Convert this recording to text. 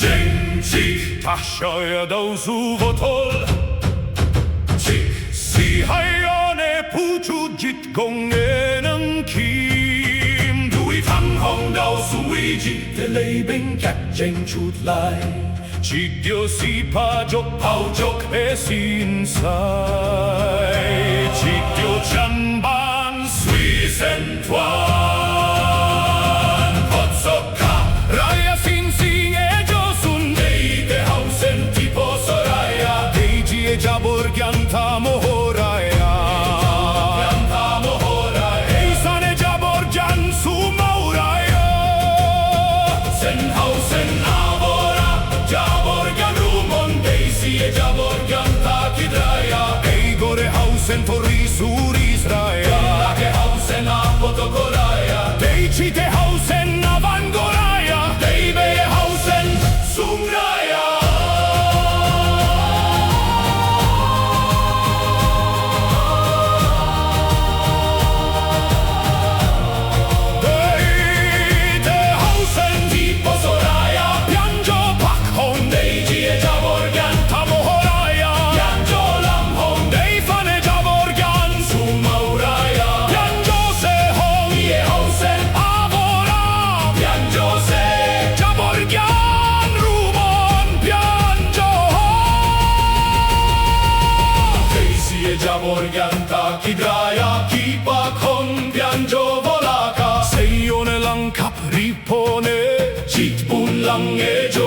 Gengci Tascia dausu votol Si hayane puchu jit gongenen kim Dui thăng hong đau suy ji Te lei bing kat jeng chut lai Chỉ điều si pa jok pao jok e sin sai Chỉ điều chân ban suy sen toan Hot so ka raya sin sing e jo sun Dei te hau sen tipo soraya Dei ji e jabor gyanta mohoraya Gyanta mohoraya Dei san e jabor jan su mauraya Sen hau sen avora Jabor gan rumon Dei si e jabor gyanta kidraya Ei gore hau sen tori suris raya Lake hau sen apotokoraya Dei ci te hau sen avangoraya Dei be hau sen sungraya Dei te hau sen tipo soraya Pianjo pak hon Dei ji e jabor gyanta mohoraya Pianjo lam hon Dei fan e jabor gyan sumauraya Pianjo se hon Ie hau sen avora Pianjo se jabor gyan rumon Pianjo hon Dei si e jabor gyanta kidraya Kipa kon pianjo volaka Seione lang kap ripone Jit bun lang e jo